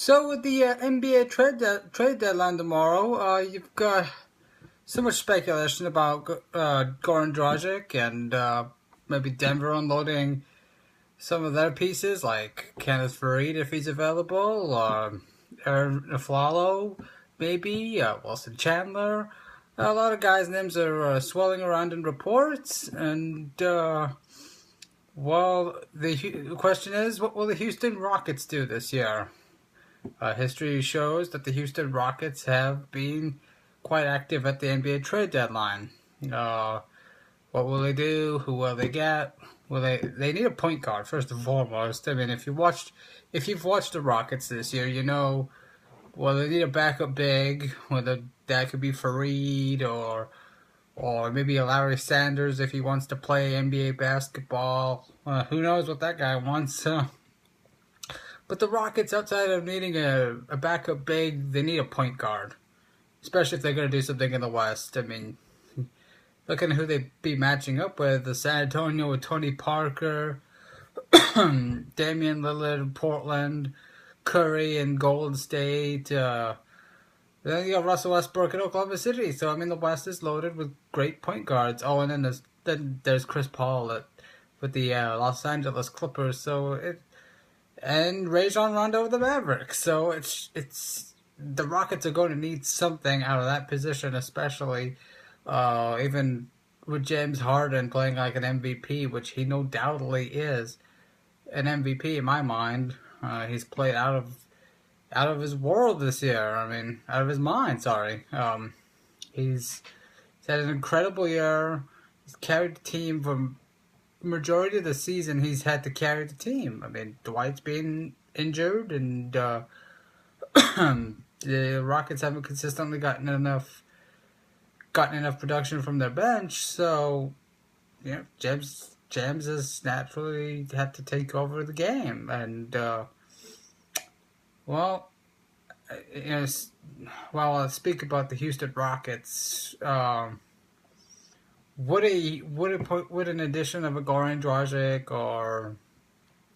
So with the NBA trade deadline tomorrow, you've got so much speculation about Goran Dragic and maybe Denver unloading some of their pieces, like Kenneth Faried if he's available, Aaron Aflalo, maybe Wilson Chandler. A lot of guys' names are swirling around in reports, and the question is, what will the Houston Rockets do this year? History shows that the Houston Rockets have been quite active at the NBA trade deadline. Uh, what will they do? Who will they get? Well, they need a point guard first and foremost. I mean, if you've watched the Rockets this year, you know, well, they need a backup big. Whether that could be Fareed or maybe a Larry Sanders if he wants to play NBA basketball. Who knows what that guy wants? But the Rockets, outside of needing a backup big, they need a point guard. Especially if they're going to do something in the West. I mean, looking at who they'd be matching up with, the San Antonio with Tony Parker, Damian Lillard, Portland, Curry in Golden State. Then you got Russell Westbrook in Oklahoma City. So, I mean, the West is loaded with great point guards. Oh, and then there's Chris Paul with the Los Angeles Clippers. And Rajon Rondo with the Mavericks. So it's the Rockets are going to need something out of that position, especially even with James Harden playing like an MVP, which he no doubtedly is an MVP in my mind. He's played out of his world this year. I mean, out of his mind. Sorry. He's had an incredible year. He's carried the team from majority of the season. He's had to carry the team. I mean, Dwight's been injured, and the Rockets haven't consistently gotten enough production from their bench. So, you know, James has naturally had to take over the game, and you know, while I speak about the Houston Rockets, would an addition of a Goran Dragic or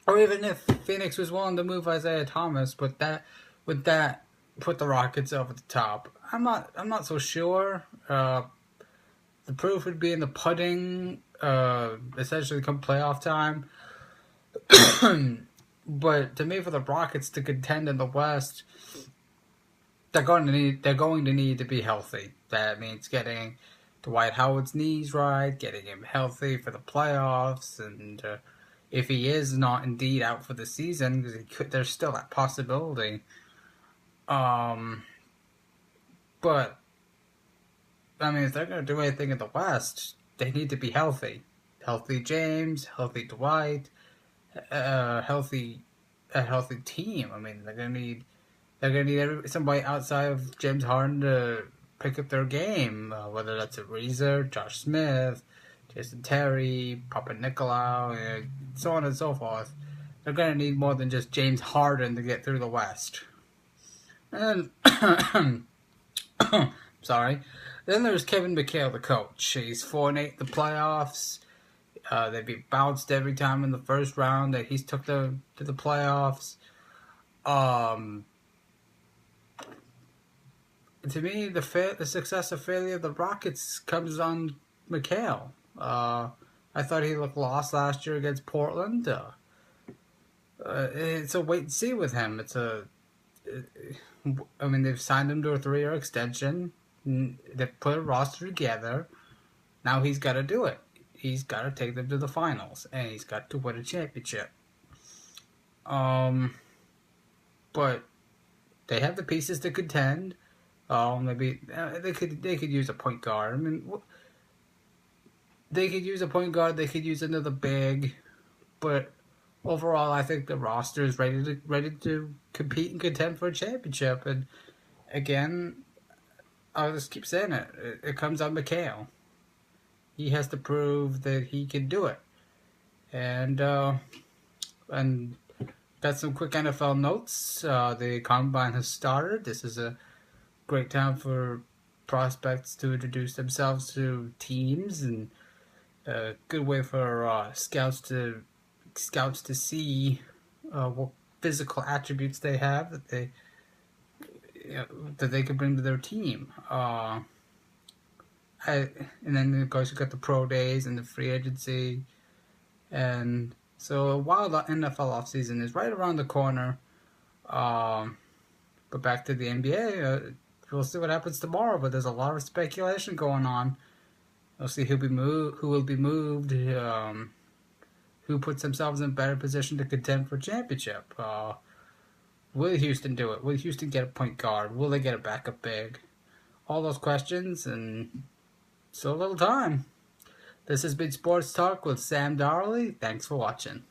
even if Phoenix was willing to move Isaiah Thomas, would that put the Rockets over the top? I'm not so sure. The proof would be in the pudding, essentially come playoff time. But to me, for the Rockets to contend in the West, they're going to need to be healthy. That means getting Dwight Howard's knees right, getting him healthy for the playoffs, and if he is not indeed out for the season, because there's still that possibility. But I mean, if they're going to do anything in the West, they need to be healthy. Healthy James, healthy Dwight, a healthy team. I mean, they're going to need somebody outside of James Harden to pick up their game, whether that's Ariza, Josh Smith, Jason Terry, Papa Nicolau, so on and so forth. They're going to need more than just James Harden to get through the West. And sorry. Then there's Kevin McHale, the coach. He's 4-8 in the playoffs. They've been bounced every time in the first round that he's took them to the playoffs. To me, the success or failure of the Rockets comes on McHale. I thought he looked lost last year against Portland. It's a wait and see with him. I mean, they've signed him to a 3-year extension. They've put a roster together. Now he's got to do it. He's got to take them to the finals, and he's got to win a championship. But they have the pieces to contend. Maybe they could use a point guard. I mean, they could use a point guard. They could use another big, but overall, I think the roster is ready to compete and contend for a championship. And again, I'll just keep saying it. It comes on McHale. He has to prove that he can do it. And got some quick NFL notes. The combine has started. This is a great time for prospects to introduce themselves to teams, and a good way for scouts to see physical attributes they have that they that they could bring to their team. And then of course you got the pro days and the free agency, and so while the NFL offseason is right around the corner, but back to the NBA, we'll see what happens tomorrow. But there's a lot of speculation going on. We'll see who will be moved, who puts themselves in a better position to contend for a championship. Will Houston do it? Will Houston get a point guard? Will they get a backup big? All those questions, and so little time. This has been Sports Talk with Sam Darley. Thanks for watching.